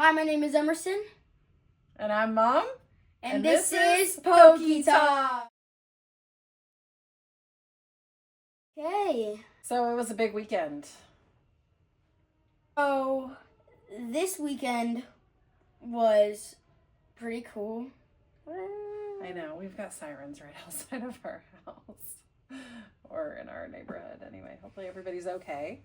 Hi, my name is Emerson. And I'm Mom. And this is PokeTalk. Okay. So it was a big weekend. So, this weekend was pretty cool. I know, we've got sirens right outside of our house. Or in our neighborhood anyway. Hopefully everybody's okay.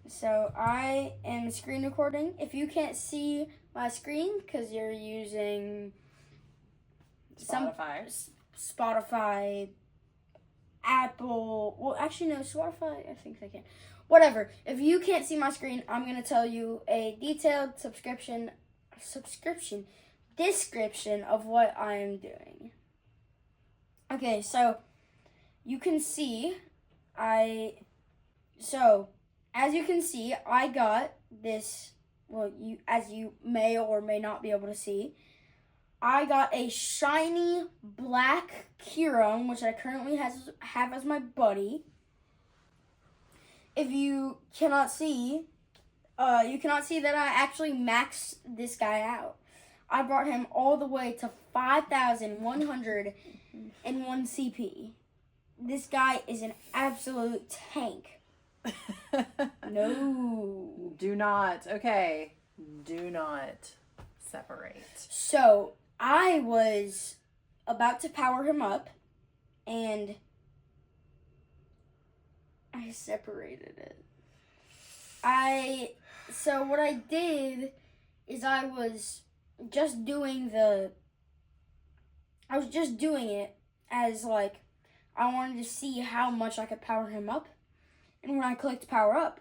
So, I am screen recording. If you can't see my screen because you're using Spotify, Apple, well, actually, no, Spotify, I think they can. Whatever. If you can't see my screen, I'm going to tell you a detailed description of what I am doing. Okay, so you can see, as you can see, I got this, as you may or may not be able to see, I got a shiny black Kyurem, which I currently have as my buddy. If you cannot see, that I actually maxed this guy out. I brought him all the way to 5,101 CP. This guy is an absolute tank. No. Do not separate. So, I was about to power him up, and I separated it. So what I did is I was just doing it as like, I wanted to see how much I could power him up. And when I clicked power up,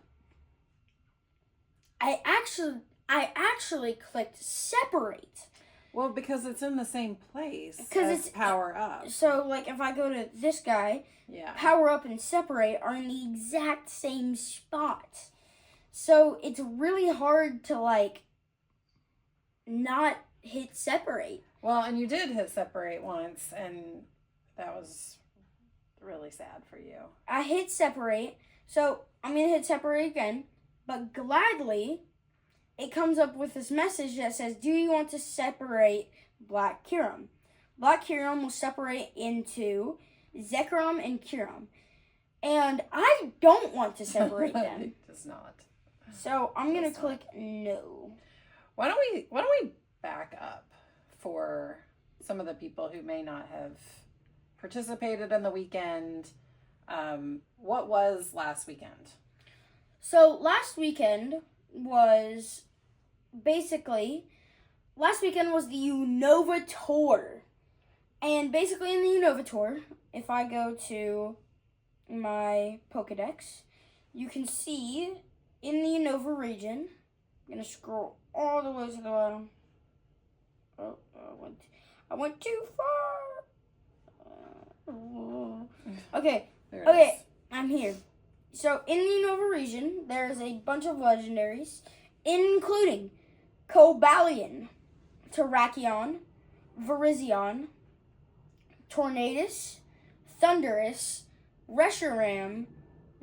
I actually clicked separate. Well, because it's in the same place as power up. So, like, if I go to this guy, power up and separate are in the exact same spot. So, it's really hard to, like, not hit separate. Well, and you did hit separate once, and that was really sad for you. I hit separate, so I'm going to hit separate again, but gladly, it comes up with this message that says, do you want to separate Black Kyurem? Black Kyurem will separate into Zekrom and Kyurem. And I don't want to separate them. It does not. So I'm going to click no. Why don't we back up for some of the people who may not have participated in the weekend? What was last weekend? So last weekend was the Unova tour. And basically in the Unova tour, if I go to my Pokedex, you can see in the Unova region, I'm going to scroll all the way to the bottom. Oh, I went too far. Okay, I'm here. So, in the Unova region, there's a bunch of legendaries, including Cobalion, Terrakion, Virizion, Tornadus, Thundurus, Reshiram,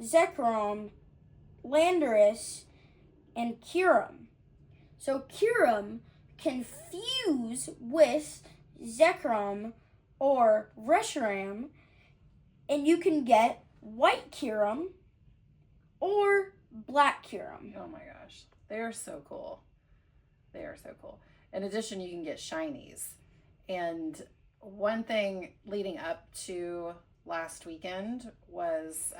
Zekrom, Landorus, and Kyurem. So, Kyurem can fuse with Zekrom or Reshiram, and you can get White Kyurem or Black Kyurem. Oh my gosh. They are so cool. In addition, you can get shinies. And one thing leading up to last weekend was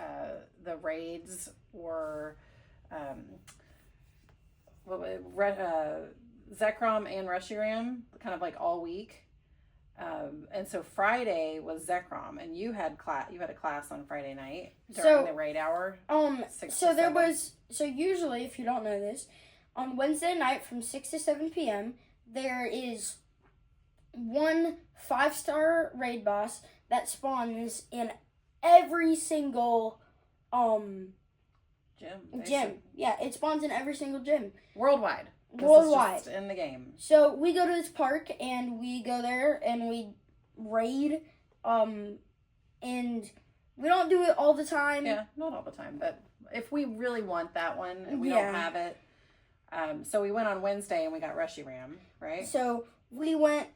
the raids were Zekrom and Reshiram, kind of like all week. And so Friday was Zekrom, and you had a class on Friday night during the raid hour. So usually, if you don't know this, on Wednesday night from 6 to 7 p.m., there is one 5-star raid boss that spawns in every single gym. Yeah, it spawns in every single gym. Worldwide. This is just in the game. So we go to this park and we go there and we raid. And we don't do it all the time. Yeah, not all the time, but if we really want that one and we don't have it, So we went on Wednesday and we got Reshiram, right? So we went.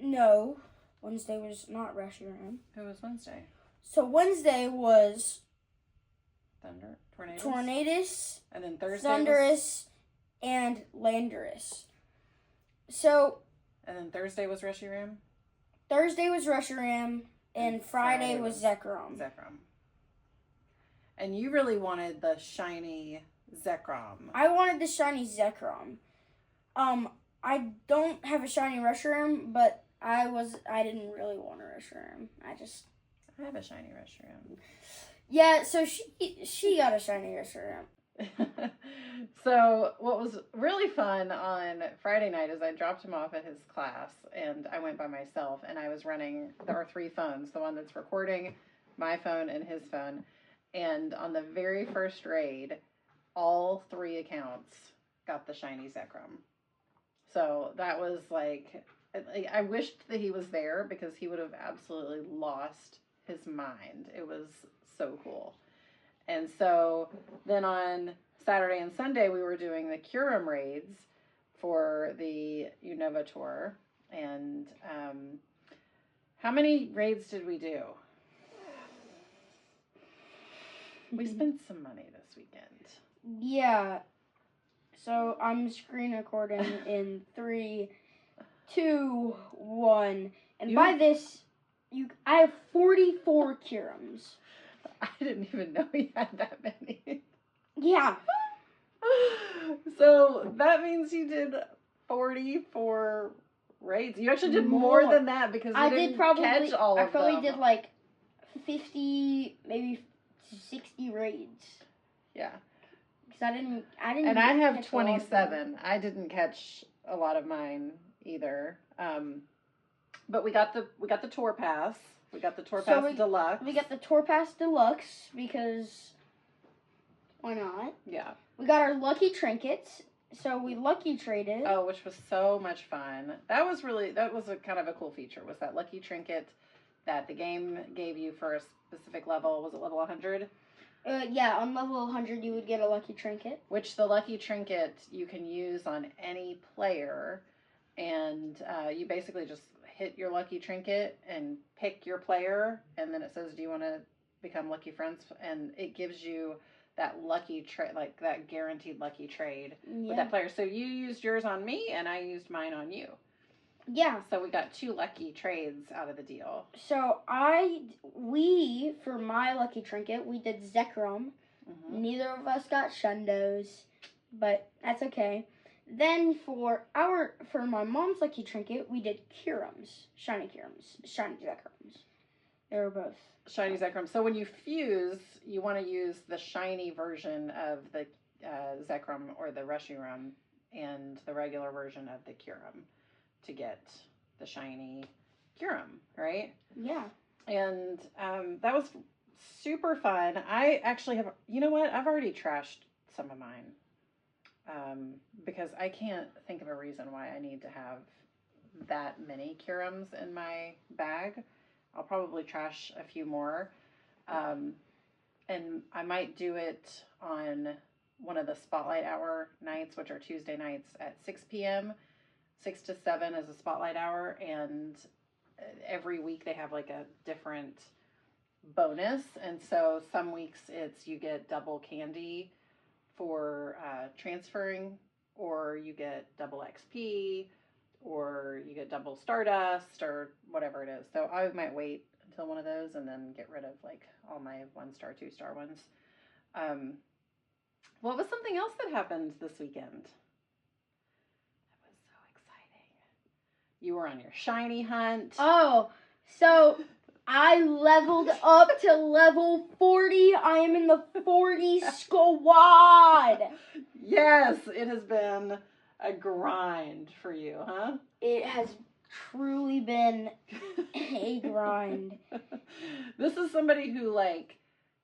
No, Wednesday was not Reshiram. Who was Wednesday? So Wednesday was Tornadus, and then Thursday Thunderous, and Landorus. So. And then Thursday was Reshiram? Thursday was Reshiram, and Friday was Zekrom. And you really wanted the shiny Zekrom. I wanted the shiny Zekrom. I don't have a shiny Reshiram, but I didn't really want a Reshiram. I have a shiny Reshiram. Yeah, so she got a shiny Reshiram. So what was really fun on Friday night is I dropped him off at his class and I went by myself and I was running our 3 phones, the one that's recording, my phone, and his phone. And on the very first raid, all 3 accounts got the shiny Zekrom. So that was like, I wished that he was there because he would have absolutely lost his mind. It was so cool. And so then on Saturday and Sunday, we were doing the Kyurem raids for the Unova tour. And how many raids did we do? We spent some money this weekend. Yeah. So I'm screen recording in 3, 2, 1. And by this, I have 44 Kyurems. I didn't even know he had that many. Yeah. So that means you did 44 raids. You actually did more than that because you didn't catch all of them. I probably did like 50, maybe 60 raids. Yeah. Because I didn't. And I have 27. I didn't catch a lot of mine either. But we got the tour pass. We got the Tour Pass Deluxe. We got the Tour Pass Deluxe because why not? Yeah. We got our lucky trinkets, so we lucky traded. Oh, which was so much fun. That was a kind of a cool feature. Was that lucky trinket that the game gave you for a specific level? Was it level 100? Yeah, on level 100 you would get a lucky trinket. Which the lucky trinket you can use on any player, and you basically just hit your lucky trinket and pick your player, and then it says, do you want to become lucky friends? And it gives you that lucky trade, like that guaranteed lucky trade with that player. So you used yours on me and I used mine on you. Yeah. So we got 2 lucky trades out of the deal. So for my lucky trinket, we did Zekrom. Mm-hmm. Neither of us got Shundos, but that's okay. Then for my mom's lucky trinket, we did shiny Zekroms. They were both shiny Zekrom. So when you fuse, you want to use the shiny version of the Zekrom or the Reshiram and the regular version of the Kyurem to get the shiny Kyurem, right? Yeah. And that was super fun. I actually have, you know what? I've already trashed some of mine. Because I can't think of a reason why I need to have that many Kyurems in my bag. I'll probably trash a few more. And I might do it on one of the Spotlight Hour nights, which are Tuesday nights at 6 p.m. 6 to 7 is a Spotlight Hour. And every week they have like a different bonus. And so some weeks it's you get double candy for transferring, or you get double XP, or you get double Stardust, or whatever it is. So I might wait until one of those and then get rid of like all my 1-star, 2-star ones. What was something else that happened this weekend? That was so exciting. You were on your shiny hunt. Oh, so I leveled up to level 40. I am in the 40 squad. Yes, it has been a grind for you, huh? It has truly been a grind. This is somebody who, like,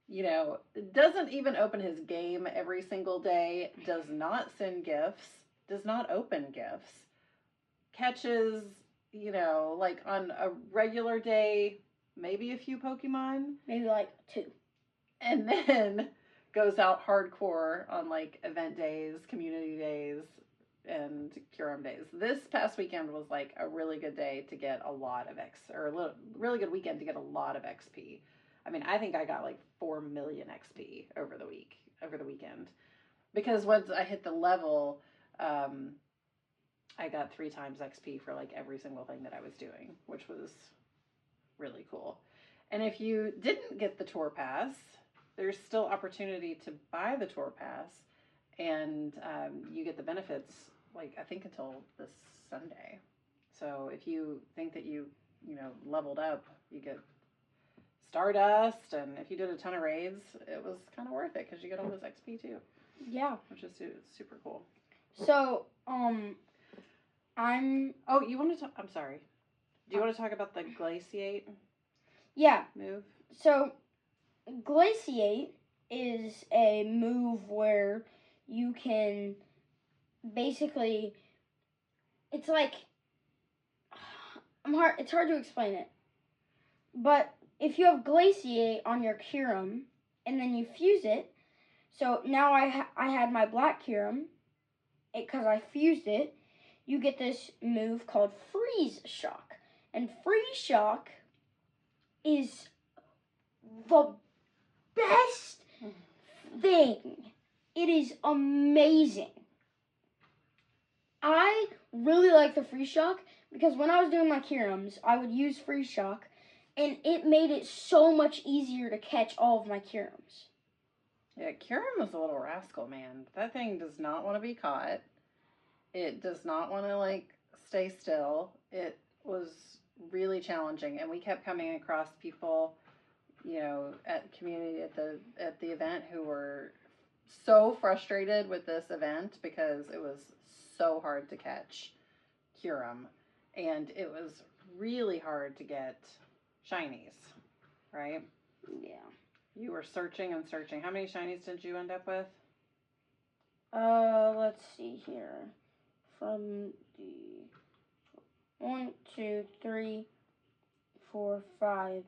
you know, doesn't even open his game every single day, does not send gifts, does not open gifts, catches, you know, like on a regular day, maybe a few Pokemon. Maybe like 2. And then goes out hardcore on like event days, community days, and Kyurem days. This past weekend was like a really good day to get a lot of really good weekend to get a lot of XP. I mean, I think I got like 4 million XP over the weekend, because once I hit the level, I got 3 times XP for like every single thing that I was doing, which was really cool. And if you didn't get the tour pass, there's still opportunity to buy the tour pass, and you get the benefits, like, I think until this Sunday. So if you think that you leveled up, you get Stardust, and if you did a ton of raids, it was kind of worth it because you get all this XP too. Yeah. Which is super cool. So, Oh, you want to talk? I'm sorry. Do you want to talk about the Glaciate? Yeah. Move? So, Glaciate is a move where you can basically, it's like, it's hard to explain it, but if you have Glaciate on your Kyurem and then you fuse it, so now I had my black Kyurem, because I fused it, you get this move called Freeze Shock, and Freeze Shock is the best thing. It is amazing. I really like the Freeze Shock because when I was doing my Kyurems, I would use Freeze Shock, and it made it so much easier to catch all of my Kyurems. Yeah, Kyurem is a little rascal, man. That thing does not want to be caught. It does not want to, like, stay still. It was really challenging, and we kept coming across people, at community at the event who were so frustrated with this event because it was so hard to catch Kyurem, and it was really hard to get shinies, right? Yeah. You were searching and searching. How many shinies did you end up with? Let's see here. From the 1, 2, 3, 4, 5,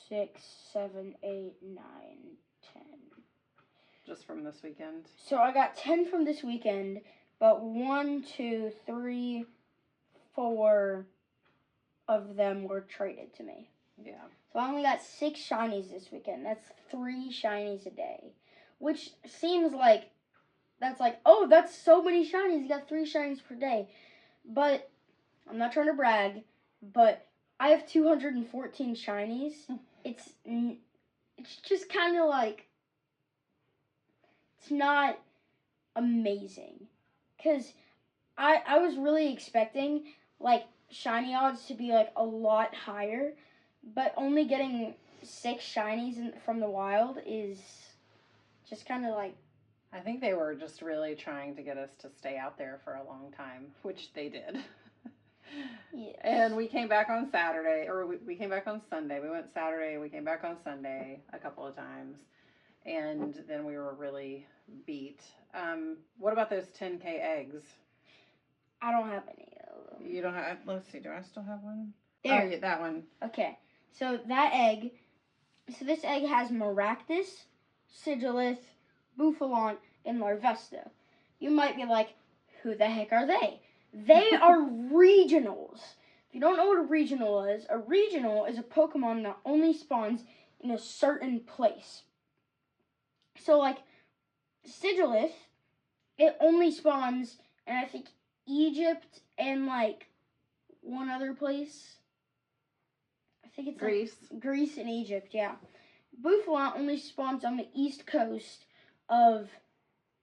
6, 7, 8, 9, 10. Just from this weekend? So I got 10 from this weekend, but 1, 2, 3, 4 of them were traded to me. Yeah. So I only got 6 shinies this weekend. That's 3 shinies a day, which seems like, oh, that's so many shinies. You got 3 shinies per day. But I'm not trying to brag, but I have 214 shinies. It's just kind of like, it's not amazing. Because I was really expecting, like, shiny odds to be, like, a lot higher. But only getting 6 shinies from the wild is just kind of like... I think they were just really trying to get us to stay out there for a long time, which they did. Yes. And we came back on Saturday, or we came back on Sunday. We went Saturday, we came back on Sunday a couple of times, and then we were really beat. What about those 10K eggs? I don't have any of them. You don't have, let's see, do I still have one? There. Oh, yeah, that one. Okay, so this egg has Maractus, Sigilith, Buffalant, and Larvesta. You might be like, who the heck are they? They are regionals. If you don't know what a regional is a Pokemon that only spawns in a certain place. So, like, Sigilith, it only spawns in, I think, Egypt and, like, one other place. I think it's Greece. Like Greece and Egypt, yeah. Buffalant only spawns on the east coast of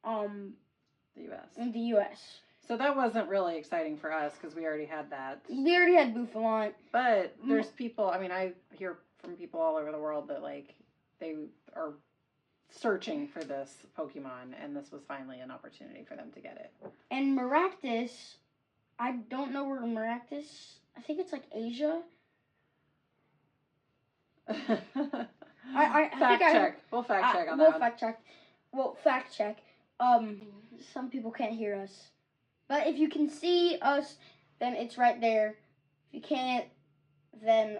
The U.S. in the U.S. So that wasn't really exciting for us because we already had that. We already had Buffalant. But there's people, I mean, I hear from people all over the world that, like, they are searching for this Pokemon, and this was finally an opportunity for them to get it. And Maractus, I don't know where Maractus, I think it's like Asia. Fact check. We'll fact check on that. We'll fact check. Well, fact check. Some people can't hear us. But if you can see us, then it's right there. If you can't, then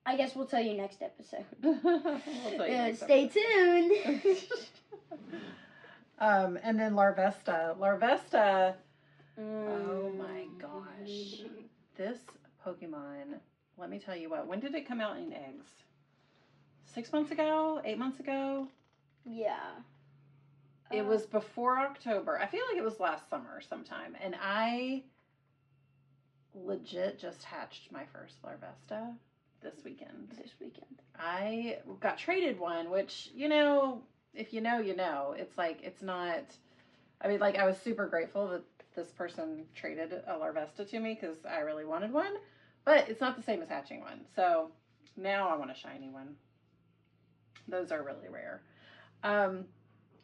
I guess we'll tell you next episode. We'll tell you next Stay episode. tuned. And then Larvesta. Larvesta. Oh my gosh. This Pokemon, let me tell you what. When did it come out in eggs? 6 months ago? 8 months ago? Yeah. It was before October. I feel like it was last summer sometime. And I legit just hatched my first Larvesta this weekend. I got traded one, which, you know, if you know, you know. It's like, it's not, I mean, like, I was super grateful that this person traded a Larvesta to me because I really wanted one, but it's not the same as hatching one. So now I want a shiny one. Those are really rare.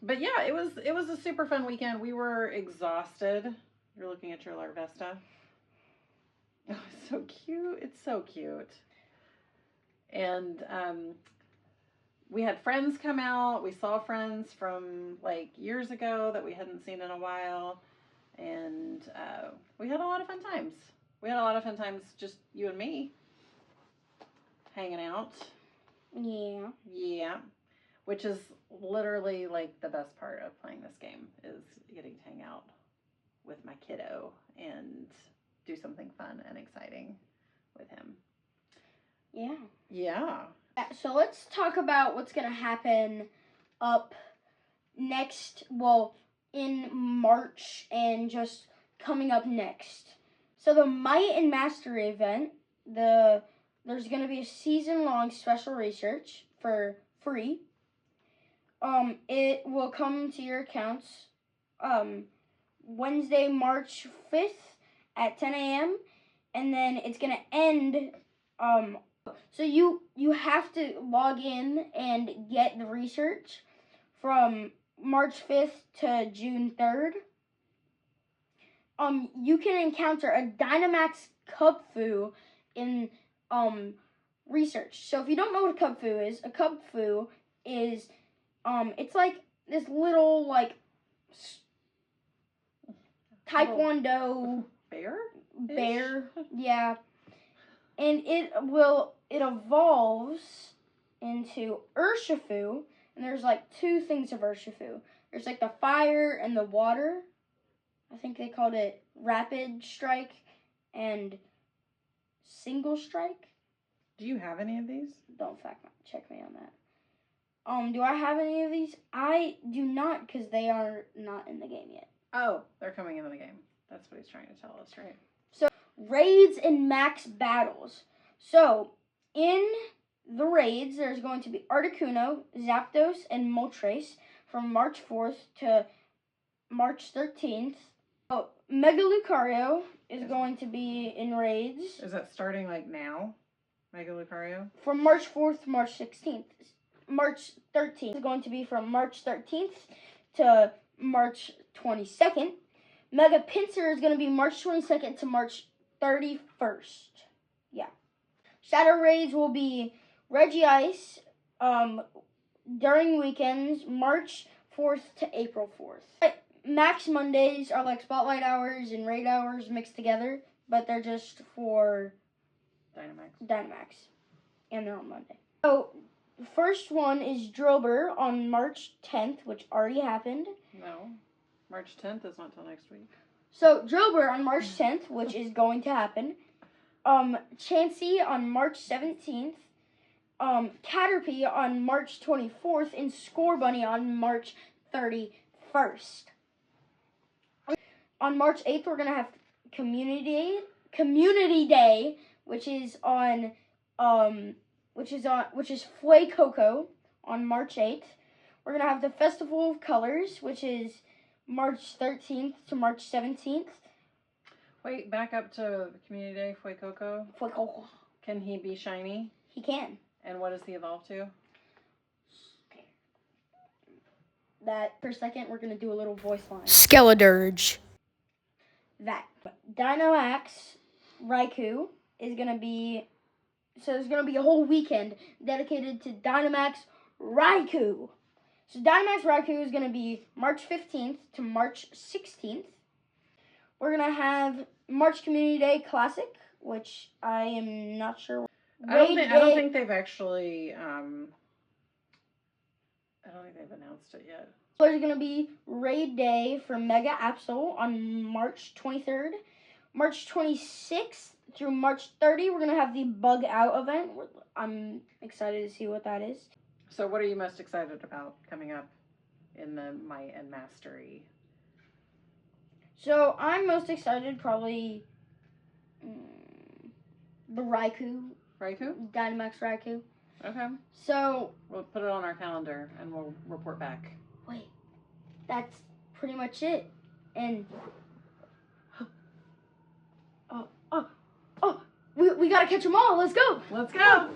But yeah, it was a super fun weekend. We were exhausted. You're looking at your Larvesta. Oh, it's so cute. It's so cute. And we had friends come out. We saw friends from like years ago that we hadn't seen in a while. And we had a lot of fun times. We had a lot of fun times, just you and me, hanging out. Yeah. Yeah. Which is literally like the best part of playing this game is getting to hang out with my kiddo and do something fun and exciting with him. Yeah. Yeah. So let's talk about what's going to happen up next, well, in March and just coming up next. So the Might and Mastery event, there's going to be a season-long special research for free. It will come to your accounts Wednesday, March 5th at 10 a.m. And then it's going to end so you have to log in and get the research from March 5th to June 3rd. You can encounter a Dynamax Cubfu in research. So if you don't know what a Cubfu is, it's like this little like Taekwondo bear, yeah. And it evolves into Urshifu, and there's like two things of Urshifu. There's like the fire and the water. I think they called it Rapid Strike and Single Strike. Do you have any of these? Don't fact check me on that. Do I have any of these? I do not, because they are not in the game yet. Oh, they're coming into the game. That's what he's trying to tell us, right? So, raids and max battles. So, in the raids, there's going to be Articuno, Zapdos, and Moltres from March 4th to March 13th. Mega Lucario is going to be in raids. Is that starting like now? Mega Lucario? From March 4th to March 16th. March 13th is going to be from March 13th to March 22nd. Mega Pinsir is going to be March 22nd to March 31st. Yeah. Shadow Raids will be Regice during weekends, March 4th to April 4th. Max Mondays are like Spotlight hours and Raid hours mixed together, but they're just for Dynamax. And they're on Monday. So, the first one is Drillbur on March 10th, which already happened. No. March 10th is not till next week. So, Drillbur on March 10th, which is going to happen. Chansey on March 17th. Caterpie on March 24th. And Scorbunny on March 31st. On March 8th, we're going to have Community Day, which is Fuecoco on March 8th. We're going to have the Festival of Colors, which is March 13th to March 17th. Wait, back up to Community Day, Fuecoco. Fuecoco. Can he be shiny? He can. And what does he evolve to? That, per second, we're going to do a little voice line. Skeledirge. That. Dynamax Raikou is going to be... So there's going to be a whole weekend dedicated to Dynamax Raikou. So Dynamax Raikou is going to be March 15th to March 16th. We're going to have March Community Day Classic, which I am not sure. I don't think they've actually... I don't think they've announced it yet. There's going to be raid day for Mega Absol on March 23rd. March 26th through March 30, we're going to have the Bug Out event. I'm excited to see what that is. So what are you most excited about coming up in the Might and Mastery? So I'm most excited probably the Raikou. Raikou? Dynamax Raikou. Okay. So We'll put it on our calendar and we'll report back. wait, that's pretty much it. And we gotta catch them all. Let's go. Let's go.